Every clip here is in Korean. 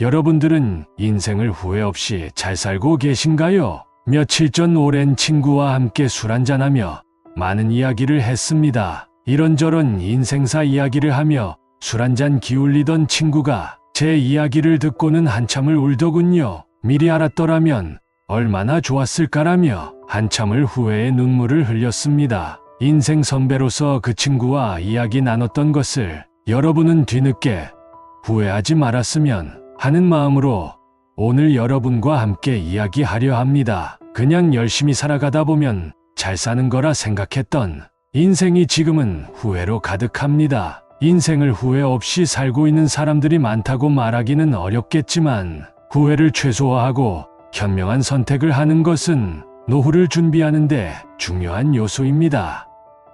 여러분들은 인생을 후회 없이 잘 살고 계신가요? 며칠 전 오랜 친구와 함께 술 한잔하며 많은 이야기를 했습니다. 이런저런 인생사 이야기를 하며 술 한잔 기울이던 친구가 제 이야기를 듣고는 한참을 울더군요. 미리 알았더라면 얼마나 좋았을까라며 한참을 후회의 눈물을 흘렸습니다. 인생 선배로서 그 친구와 이야기 나눴던 것을 여러분은 뒤늦게 후회하지 말았으면 하는 마음으로 오늘 여러분과 함께 이야기하려 합니다. 그냥 열심히 살아가다 보면 잘 사는 거라 생각했던 인생이 지금은 후회로 가득합니다. 인생을 후회 없이 살고 있는 사람들이 많다고 말하기는 어렵겠지만 후회를 최소화하고 현명한 선택을 하는 것은 노후를 준비하는 데 중요한 요소입니다.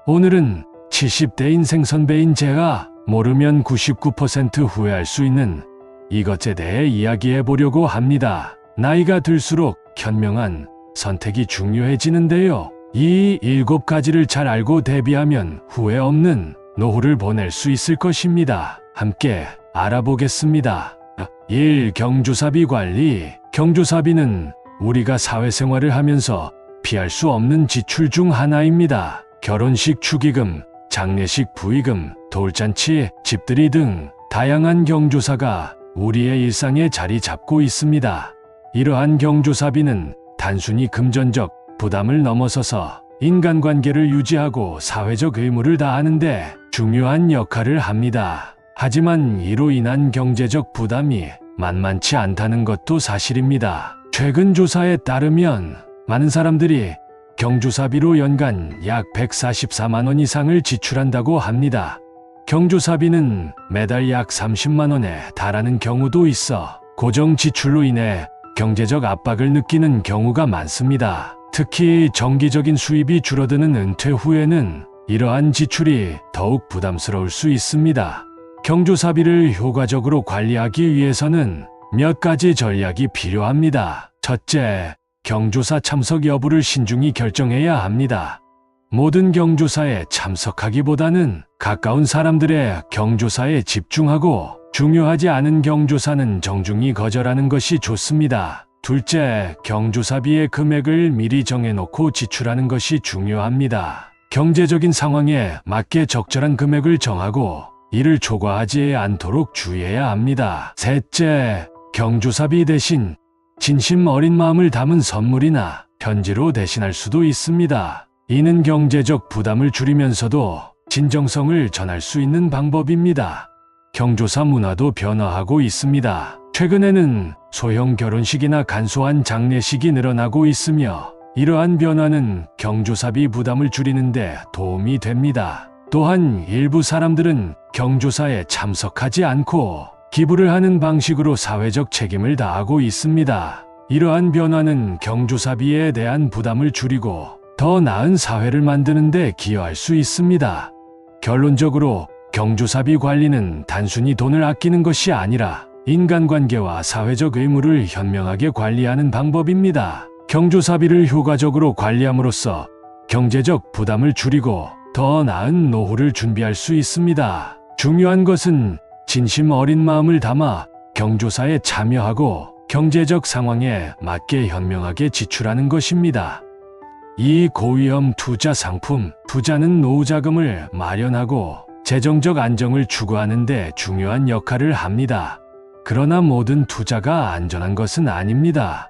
오늘은 70대 인생 선배인 제가 모르면 99% 후회할 수 있는 이것에 대해 이야기해 보려고 합니다. 나이가 들수록 현명한 선택이 중요해지는데요. 이 7가지를 잘 알고 대비하면 후회 없는 노후를 보낼 수 있을 것입니다. 함께 알아보겠습니다. 1. 경조사비 관리. 경조사비는 우리가 사회생활을 하면서 피할 수 없는 지출 중 하나입니다. 결혼식 축의금, 장례식 부의금, 돌잔치, 집들이 등 다양한 경조사가 우리의 일상에 자리 잡고 있습니다. 이러한 경조사비는 단순히 금전적 부담을 넘어서서 인간관계를 유지하고 사회적 의무를 다하는데 중요한 역할을 합니다. 하지만 이로 인한 경제적 부담이 만만치 않다는 것도 사실입니다. 최근 조사에 따르면 많은 사람들이 경조사비로 연간 약 144만 원 이상을 지출한다고 합니다. 경조사비는 매달 약 30만 원에 달하는 경우도 있어 고정 지출로 인해 경제적 압박을 느끼는 경우가 많습니다. 특히 정기적인 수입이 줄어드는 은퇴 후에는 이러한 지출이 더욱 부담스러울 수 있습니다. 경조사비를 효과적으로 관리하기 위해서는 몇 가지 전략이 필요합니다. 첫째, 경조사 참석 여부를 신중히 결정해야 합니다. 모든 경조사에 참석하기보다는 가까운 사람들의 경조사에 집중하고 중요하지 않은 경조사는 정중히 거절하는 것이 좋습니다. 둘째, 경조사비의 금액을 미리 정해놓고 지출하는 것이 중요합니다. 경제적인 상황에 맞게 적절한 금액을 정하고 이를 초과하지 않도록 주의해야 합니다. 셋째, 경조사비 대신 진심 어린 마음을 담은 선물이나 편지로 대신할 수도 있습니다. 이는 경제적 부담을 줄이면서도 진정성을 전할 수 있는 방법입니다. 경조사 문화도 변화하고 있습니다. 최근에는 소형 결혼식이나 간소한 장례식이 늘어나고 있으며 이러한 변화는 경조사비 부담을 줄이는 데 도움이 됩니다. 또한 일부 사람들은 경조사에 참석하지 않고 기부를 하는 방식으로 사회적 책임을 다하고 있습니다. 이러한 변화는 경조사비에 대한 부담을 줄이고 더 나은 사회를 만드는 데 기여할 수 있습니다. 결론적으로 경조사비 관리는 단순히 돈을 아끼는 것이 아니라 인간관계와 사회적 의무를 현명하게 관리하는 방법입니다. 경조사비를 효과적으로 관리함으로써 경제적 부담을 줄이고 더 나은 노후를 준비할 수 있습니다. 중요한 것은 진심 어린 마음을 담아 경조사에 참여하고 경제적 상황에 맞게 현명하게 지출하는 것입니다. 이 고위험 투자 상품, 투자는 노후 자금을 마련하고 재정적 안정을 추구하는 데 중요한 역할을 합니다. 그러나 모든 투자가 안전한 것은 아닙니다.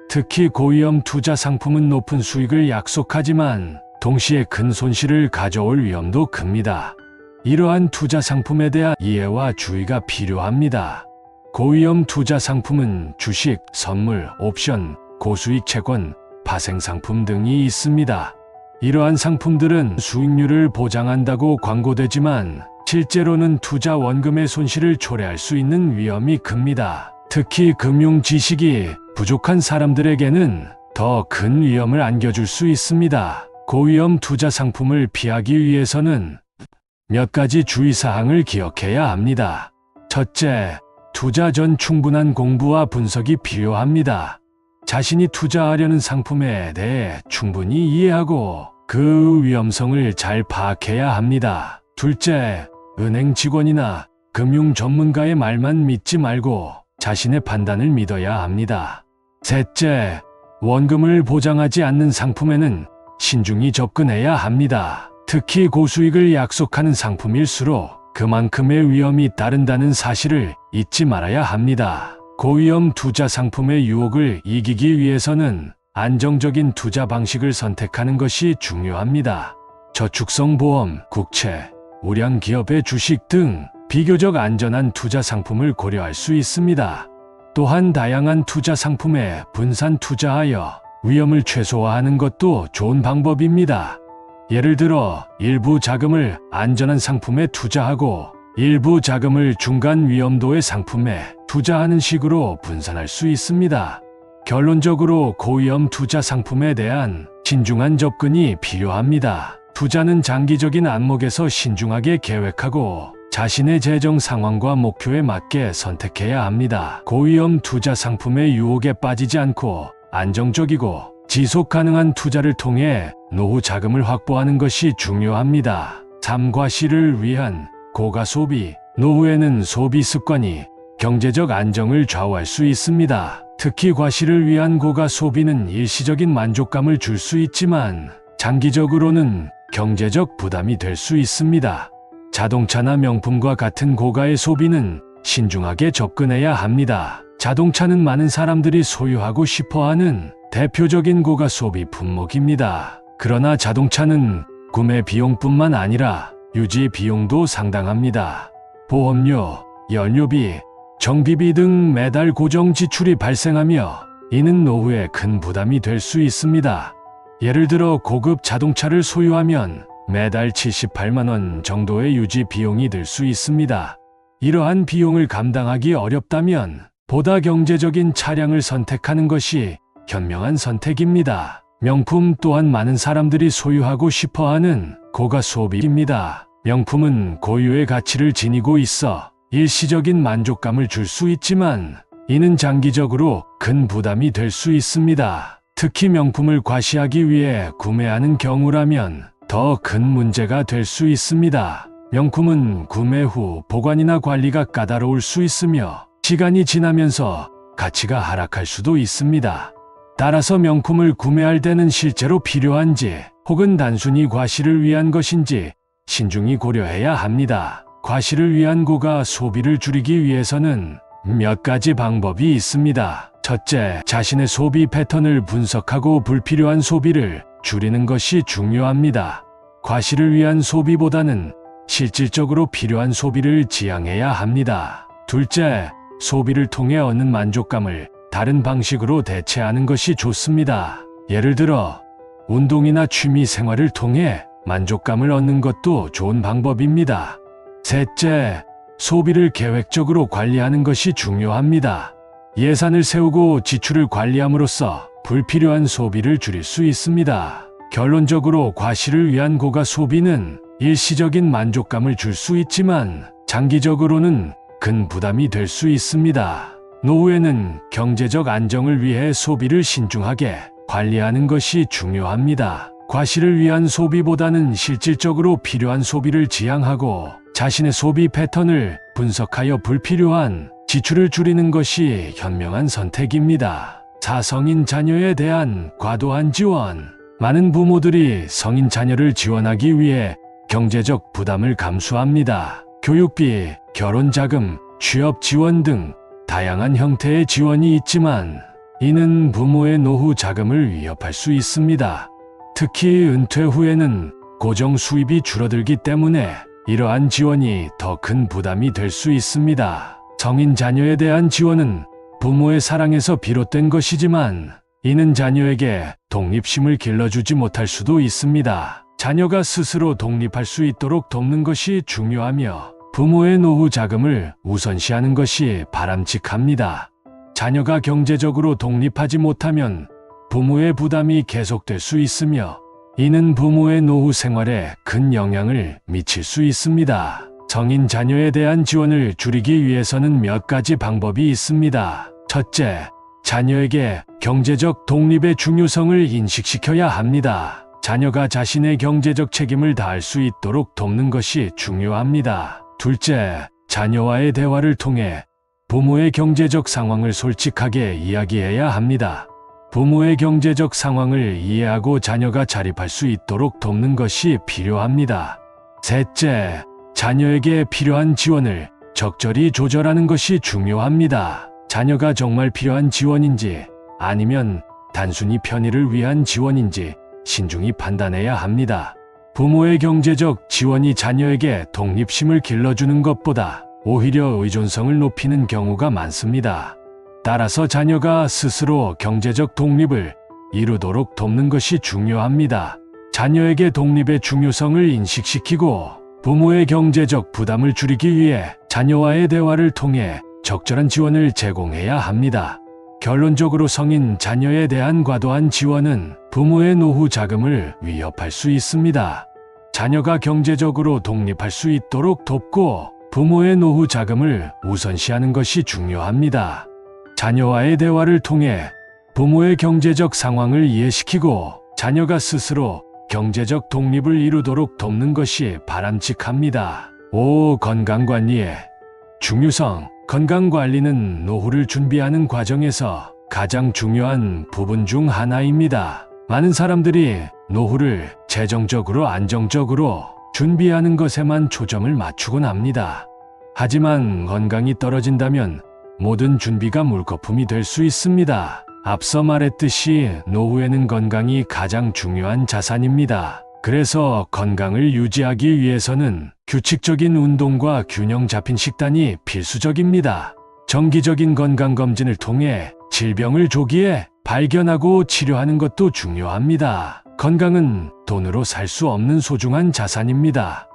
특히 고위험 투자 상품은 높은 수익을 약속하지만 동시에 큰 손실을 가져올 위험도 큽니다. 이러한 투자 상품에 대한 이해와 주의가 필요합니다. 고위험 투자 상품은 주식, 선물, 옵션, 고수익 채권, 파생상품 등이 있습니다. 이러한 상품들은 수익률을 보장한다고 광고되지만 실제로는 투자 원금의 손실을 초래할 수 있는 위험이 큽니다. 특히 금융 지식이 부족한 사람들에게는 더 큰 위험을 안겨줄 수 있습니다. 고위험 투자 상품을 피하기 위해서는 몇 가지 주의사항을 기억해야 합니다. 첫째, 투자 전 충분한 공부와 분석이 필요합니다. 자신이 투자하려는 상품에 대해 충분히 이해하고 그 위험성을 잘 파악해야 합니다. 둘째, 은행 직원이나 금융 전문가의 말만 믿지 말고 자신의 판단을 믿어야 합니다. 셋째, 원금을 보장하지 않는 상품에는 신중히 접근해야 합니다. 특히 고수익을 약속하는 상품일수록 그만큼의 위험이 따른다는 사실을 잊지 말아야 합니다. 고위험 투자 상품의 유혹을 이기기 위해서는 안정적인 투자 방식을 선택하는 것이 중요합니다. 저축성 보험, 국채, 우량 기업의 주식 등 비교적 안전한 투자 상품을 고려할 수 있습니다. 또한 다양한 투자 상품에 분산 투자하여 위험을 최소화하는 것도 좋은 방법입니다. 예를 들어 일부 자금을 안전한 상품에 투자하고 일부 자금을 중간 위험도의 상품에 투자하는 식으로 분산할 수 있습니다. 결론적으로 고위험 투자 상품에 대한 신중한 접근이 필요합니다. 투자는 장기적인 안목에서 신중하게 계획하고 자신의 재정 상황과 목표에 맞게 선택해야 합니다. 고위험 투자 상품의 유혹에 빠지지 않고 안정적이고 지속 가능한 투자를 통해 노후 자금을 확보하는 것이 중요합니다. 삶과 시를 위한 고가 소비, 노후에는 소비 습관이 경제적 안정을 좌우할 수 있습니다. 특히 과시를 위한 고가 소비는 일시적인 만족감을 줄 수 있지만 장기적으로는 경제적 부담이 될 수 있습니다. 자동차나 명품과 같은 고가의 소비는 신중하게 접근해야 합니다. 자동차는 많은 사람들이 소유하고 싶어하는 대표적인 고가 소비 품목입니다. 그러나 자동차는 구매 비용뿐만 아니라 유지 비용도 상당합니다. 보험료, 연료비, 정비비 등 매달 고정 지출이 발생하며 이는 노후에 큰 부담이 될 수 있습니다. 예를 들어 고급 자동차를 소유하면 매달 78만 원 정도의 유지 비용이 들 수 있습니다. 이러한 비용을 감당하기 어렵다면 보다 경제적인 차량을 선택하는 것이 현명한 선택입니다. 명품 또한 많은 사람들이 소유하고 싶어하는 고가 소비입니다. 명품은 고유의 가치를 지니고 있어 일시적인 만족감을 줄 수 있지만 이는 장기적으로 큰 부담이 될 수 있습니다. 특히 명품을 과시하기 위해 구매하는 경우라면 더 큰 문제가 될 수 있습니다. 명품은 구매 후 보관이나 관리가 까다로울 수 있으며 시간이 지나면서 가치가 하락할 수도 있습니다. 따라서 명품을 구매할 때는 실제로 필요한지 혹은 단순히 과시를 위한 것인지 신중히 고려해야 합니다. 과시를 위한 고가 소비를 줄이기 위해서는 몇 가지 방법이 있습니다. 첫째, 자신의 소비 패턴을 분석하고 불필요한 소비를 줄이는 것이 중요합니다. 과시를 위한 소비보다는 실질적으로 필요한 소비를 지향해야 합니다. 둘째, 소비를 통해 얻는 만족감을 다른 방식으로 대체하는 것이 좋습니다. 예를 들어 운동이나 취미 생활을 통해 만족감을 얻는 것도 좋은 방법입니다. 셋째, 소비를 계획적으로 관리하는 것이 중요합니다. 예산을 세우고 지출을 관리함으로써 불필요한 소비를 줄일 수 있습니다. 결론적으로 과시를 위한 고가 소비는 일시적인 만족감을 줄 수 있지만 장기적으로는 큰 부담이 될 수 있습니다. 노후에는 경제적 안정을 위해 소비를 신중하게 관리하는 것이 중요합니다. 과시를 위한 소비보다는 실질적으로 필요한 소비를 지향하고 자신의 소비 패턴을 분석하여 불필요한 지출을 줄이는 것이 현명한 선택입니다. 성인 자녀에 대한 과도한 지원. 많은 부모들이 성인 자녀를 지원하기 위해 경제적 부담을 감수합니다. 교육비, 결혼자금, 취업 지원 등 다양한 형태의 지원이 있지만 이는 부모의 노후 자금을 위협할 수 있습니다. 특히 은퇴 후에는 고정 수입이 줄어들기 때문에 이러한 지원이 더 큰 부담이 될 수 있습니다. 성인 자녀에 대한 지원은 부모의 사랑에서 비롯된 것이지만 이는 자녀에게 독립심을 길러주지 못할 수도 있습니다. 자녀가 스스로 독립할 수 있도록 돕는 것이 중요하며 부모의 노후 자금을 우선시하는 것이 바람직합니다. 자녀가 경제적으로 독립하지 못하면 부모의 부담이 계속될 수 있으며 이는 부모의 노후 생활에 큰 영향을 미칠 수 있습니다. 성인 자녀에 대한 지원을 줄이기 위해서는 몇 가지 방법이 있습니다. 첫째, 자녀에게 경제적 독립의 중요성을 인식시켜야 합니다. 자녀가 자신의 경제적 책임을 다할 수 있도록 돕는 것이 중요합니다. 둘째, 자녀와의 대화를 통해 부모의 경제적 상황을 솔직하게 이야기해야 합니다. 부모의 경제적 상황을 이해하고 자녀가 자립할 수 있도록 돕는 것이 필요합니다. 셋째, 자녀에게 필요한 지원을 적절히 조절하는 것이 중요합니다. 자녀가 정말 필요한 지원인지 아니면 단순히 편의를 위한 지원인지 신중히 판단해야 합니다. 부모의 경제적 지원이 자녀에게 독립심을 길러주는 것보다 오히려 의존성을 높이는 경우가 많습니다. 따라서 자녀가 스스로 경제적 독립을 이루도록 돕는 것이 중요합니다. 자녀에게 독립의 중요성을 인식시키고 부모의 경제적 부담을 줄이기 위해 자녀와의 대화를 통해 적절한 지원을 제공해야 합니다. 결론적으로 성인 자녀에 대한 과도한 지원은 부모의 노후 자금을 위협할 수 있습니다. 자녀가 경제적으로 독립할 수 있도록 돕고 부모의 노후 자금을 우선시하는 것이 중요합니다. 자녀와의 대화를 통해 부모의 경제적 상황을 이해시키고 자녀가 스스로 경제적 독립을 이루도록 돕는 것이 바람직합니다. 5. 건강관리의 중요성. 건강관리는 노후를 준비하는 과정에서 가장 중요한 부분 중 하나입니다. 많은 사람들이 노후를 재정적으로 안정적으로 준비하는 것에만 초점을 맞추곤 합니다. 하지만 건강이 떨어진다면 모든 준비가 물거품이 될 수 있습니다. 앞서 말했듯이 노후에는 건강이 가장 중요한 자산입니다. 그래서 건강을 유지하기 위해서는 규칙적인 운동과 균형 잡힌 식단이 필수적입니다. 정기적인 건강검진을 통해 질병을 조기에 발견하고 치료하는 것도 중요합니다. 건강은 돈으로 살 수 없는 소중한 자산입니다.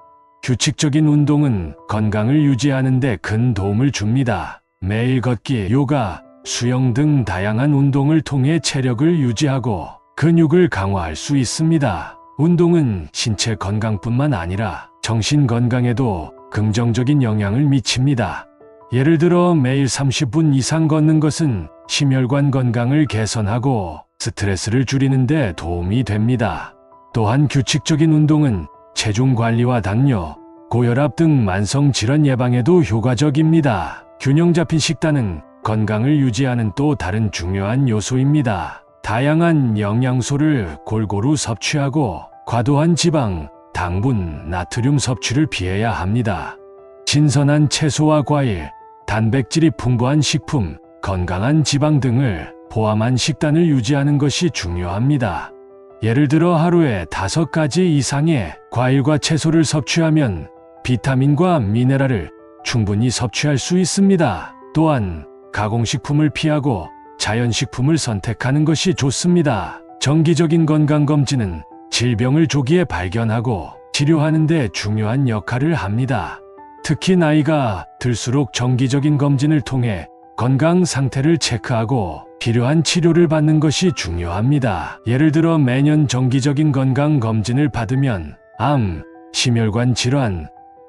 규칙적인 운동은 건강을 유지하는 데 큰 도움을 줍니다. 매일 걷기, 요가, 수영 등 다양한 운동을 통해 체력을 유지하고 근육을 강화할 수 있습니다. 운동은 신체 건강뿐만 아니라 정신 건강에도 긍정적인 영향을 미칩니다. 예를 들어 매일 30분 이상 걷는 것은 심혈관 건강을 개선하고 스트레스를 줄이는 데 도움이 됩니다. 또한 규칙적인 운동은 체중 관리와 당뇨, 고혈압 등 만성 질환 예방에도 효과적입니다. 균형 잡힌 식단은 건강을 유지하는 또 다른 중요한 요소입니다. 다양한 영양소를 골고루 섭취하고 과도한 지방, 당분, 나트륨 섭취를 피해야 합니다. 신선한 채소와 과일, 단백질이 풍부한 식품, 건강한 지방 등을 포함한 식단을 유지하는 것이 중요합니다. 예를 들어 하루에 5가지 이상의 과일과 채소를 섭취하면 비타민과 미네랄을 충분히 섭취할 수 있습니다. 또한 가공식품을 피하고 자연식품을 선택하는 것이 좋습니다. 정기적인 건강검진은 질병을 조기에 발견하고 치료하는 데 중요한 역할을 합니다. 특히 나이가 들수록 정기적인 검진을 통해 건강 상태를 체크하고 필요한 치료를 받는 것이 중요합니다. 예를 들어 매년 정기적인 건강검진을 받으면 암, 심혈관 질환,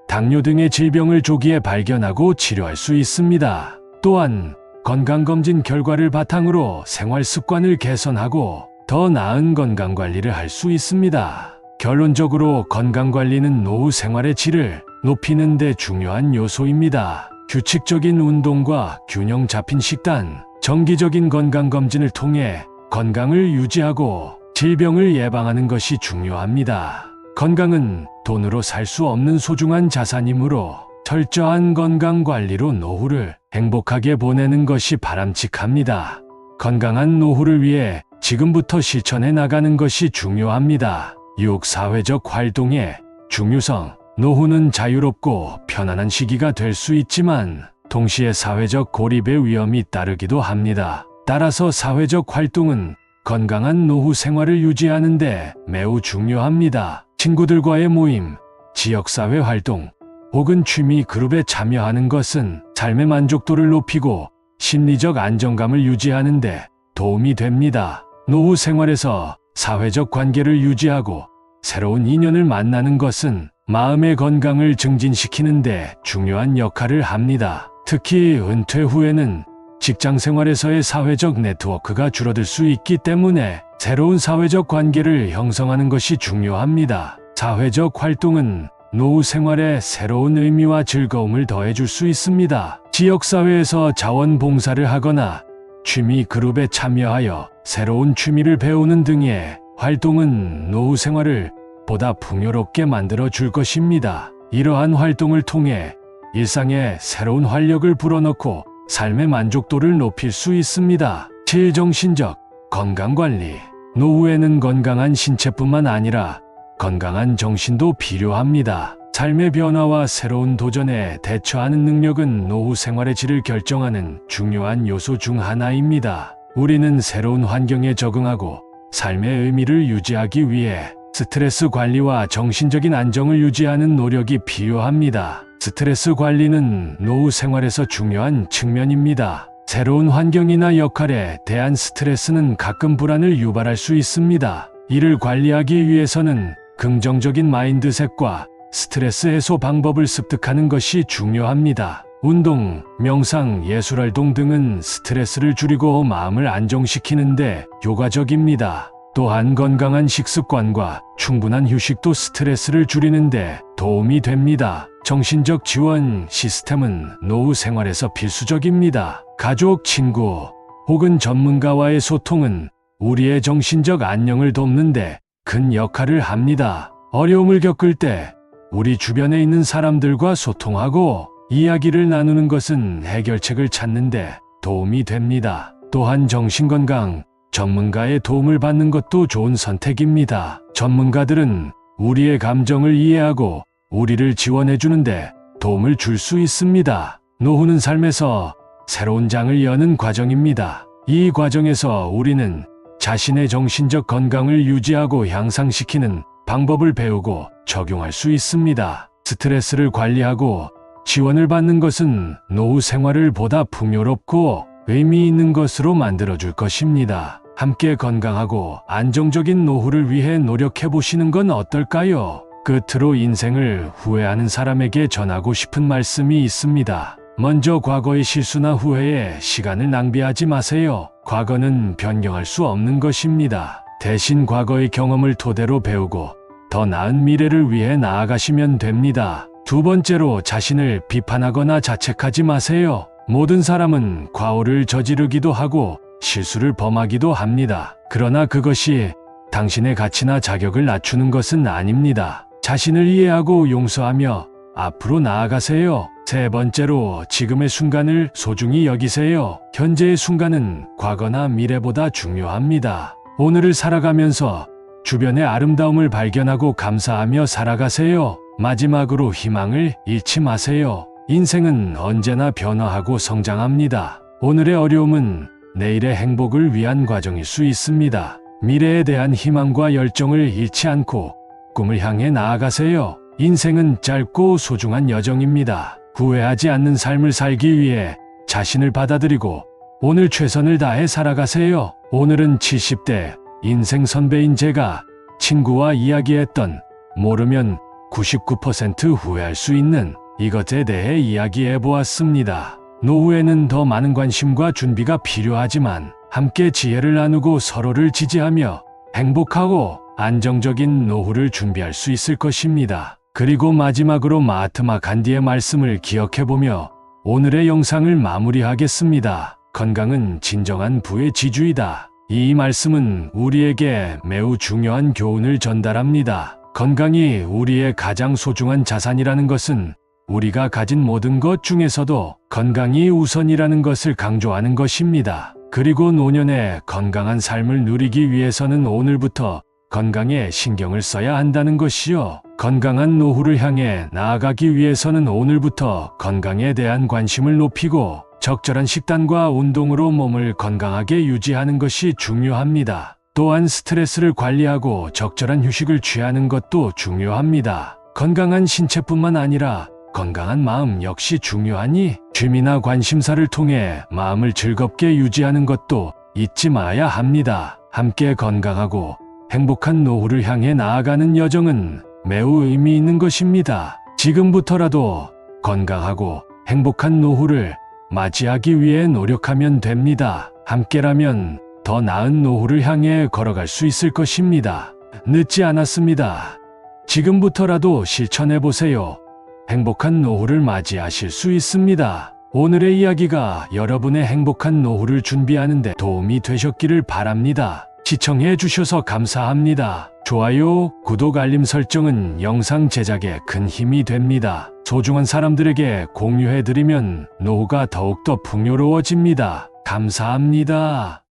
당뇨 등의 질병을 조기에 발견하고 치료할 수 있습니다. 또한 건강검진 결과를 바탕으로 생활 습관을 개선하고 더 나은 건강관리를 할 수 있습니다. 결론적으로 건강관리는 노후 생활의 질을 높이는 데 중요한 요소입니다. 규칙적인 운동과 균형 잡힌 식단, 정기적인 건강검진을 통해 건강을 유지하고 질병을 예방하는 것이 중요합니다. 건강은 돈으로 살 수 없는 소중한 자산이므로 철저한 건강관리로 노후를 행복하게 보내는 것이 바람직합니다. 건강한 노후를 위해 지금부터 실천해 나가는 것이 중요합니다. 6. 사회적 활동의 중요성. 노후는 자유롭고 편안한 시기가 될 수 있지만 동시에 사회적 고립의 위험이 따르기도 합니다. 따라서 사회적 활동은 건강한 노후 생활을 유지하는 데 매우 중요합니다. 친구들과의 모임, 지역사회 활동, 혹은 취미 그룹에 참여하는 것은 삶의 만족도를 높이고 심리적 안정감을 유지하는 데 도움이 됩니다. 노후 생활에서 사회적 관계를 유지하고 새로운 인연을 만나는 것은 마음의 건강을 증진시키는 데 중요한 역할을 합니다. 특히 은퇴 후에는 직장 생활에서의 사회적 네트워크가 줄어들 수 있기 때문에 새로운 사회적 관계를 형성하는 것이 중요합니다. 사회적 활동은 노후 생활에 새로운 의미와 즐거움을 더해줄 수 있습니다. 지역사회에서 자원봉사를 하거나 취미 그룹에 참여하여 새로운 취미를 배우는 등의 활동은 노후 생활을 보다 풍요롭게 만들어 줄 것입니다. 이러한 활동을 통해 일상에 새로운 활력을 불어넣고 삶의 만족도를 높일 수 있습니다. 정신적 건강관리. 노후에는 건강한 신체뿐만 아니라 건강한 정신도 필요합니다. 삶의 변화와 새로운 도전에 대처하는 능력은 노후 생활의 질을 결정하는 중요한 요소 중 하나입니다. 우리는 새로운 환경에 적응하고 삶의 의미를 유지하기 위해 스트레스 관리와 정신적인 안정을 유지하는 노력이 필요합니다. 스트레스 관리는 노후 생활에서 중요한 측면입니다. 새로운 환경이나 역할에 대한 스트레스는 가끔 불안을 유발할 수 있습니다. 이를 관리하기 위해서는 긍정적인 마인드셋과 스트레스 해소 방법을 습득하는 것이 중요합니다. 운동, 명상, 예술활동 등은 스트레스를 줄이고 마음을 안정시키는데 효과적입니다. 또한 건강한 식습관과 충분한 휴식도 스트레스를 줄이는데 도움이 됩니다. 정신적 지원 시스템은 노후 생활에서 필수적입니다. 가족, 친구 혹은 전문가와의 소통은 우리의 정신적 안녕을 돕는데 큰 역할을 합니다. 어려움을 겪을 때 우리 주변에 있는 사람들과 소통하고 이야기를 나누는 것은 해결책을 찾는 데 도움이 됩니다. 또한 정신건강 전문가의 도움을 받는 것도 좋은 선택입니다. 전문가들은 우리의 감정을 이해하고 우리를 지원해 주는데 도움을 줄 수 있습니다. 노후는 삶에서 새로운 장을 여는 과정입니다. 이 과정에서 우리는 자신의 정신적 건강을 유지하고 향상시키는 방법을 배우고 적용할 수 있습니다. 스트레스를 관리하고 지원을 받는 것은 노후 생활을 보다 풍요롭고 의미 있는 것으로 만들어줄 것입니다. 함께 건강하고 안정적인 노후를 위해 노력해 보시는 건 어떨까요? 끝으로 인생을 후회하는 사람에게 전하고 싶은 말씀이 있습니다. 먼저 과거의 실수나 후회에 시간을 낭비하지 마세요. 과거는 변경할 수 없는 것입니다. 대신 과거의 경험을 토대로 배우고 더 나은 미래를 위해 나아가시면 됩니다. 두 번째로 자신을 비판하거나 자책하지 마세요. 모든 사람은 과오를 저지르기도 하고 실수를 범하기도 합니다. 그러나 그것이 당신의 가치나 자격을 낮추는 것은 아닙니다. 자신을 이해하고 용서하며 앞으로 나아가세요. 세 번째로 지금의 순간을 소중히 여기세요. 현재의 순간은 과거나 미래보다 중요합니다. 오늘을 살아가면서 주변의 아름다움을 발견하고 감사하며 살아가세요. 마지막으로 희망을 잃지 마세요. 인생은 언제나 변화하고 성장합니다. 오늘의 어려움은 내일의 행복을 위한 과정일 수 있습니다. 미래에 대한 희망과 열정을 잃지 않고 꿈을 향해 나아가세요. 인생은 짧고 소중한 여정입니다. 후회하지 않는 삶을 살기 위해 자신을 받아들이고 오늘 최선을 다해 살아가세요. 오늘은 70대 인생 선배인 제가 친구와 이야기했던 모르면 99% 후회할 수 있는 이것에 대해 이야기해 보았습니다. 노후에는 더 많은 관심과 준비가 필요하지만 함께 지혜를 나누고 서로를 지지하며 행복하고 안정적인 노후를 준비할 수 있을 것입니다. 그리고 마지막으로 마하트마 간디의 말씀을 기억해보며 오늘의 영상을 마무리하겠습니다. 건강은 진정한 부의 지주이다. 이 말씀은 우리에게 매우 중요한 교훈을 전달합니다. 건강이 우리의 가장 소중한 자산이라는 것은 우리가 가진 모든 것 중에서도 건강이 우선이라는 것을 강조하는 것입니다. 그리고 노년에 건강한 삶을 누리기 위해서는 오늘부터 건강에 신경을 써야 한다는 것이요. 건강한 노후를 향해 나아가기 위해서는 오늘부터 건강에 대한 관심을 높이고 적절한 식단과 운동으로 몸을 건강하게 유지하는 것이 중요합니다. 또한 스트레스를 관리하고 적절한 휴식을 취하는 것도 중요합니다. 건강한 신체뿐만 아니라 건강한 마음 역시 중요하니 취미나 관심사를 통해 마음을 즐겁게 유지하는 것도 잊지 마야 합니다. 함께 건강하고 행복한 노후를 향해 나아가는 여정은 매우 의미 있는 것입니다. 지금부터라도 건강하고 행복한 노후를 맞이하기 위해 노력하면 됩니다. 함께라면 더 나은 노후를 향해 걸어갈 수 있을 것입니다. 늦지 않았습니다. 지금부터라도 실천해보세요. 행복한 노후를 맞이하실 수 있습니다. 오늘의 이야기가 여러분의 행복한 노후를 준비하는 데 도움이 되셨기를 바랍니다. 시청해 주셔서 감사합니다. 좋아요, 구독, 알림 설정은 영상 제작에 큰 힘이 됩니다. 소중한 사람들에게 공유해 드리면 노후가 더욱더 풍요로워집니다. 감사합니다.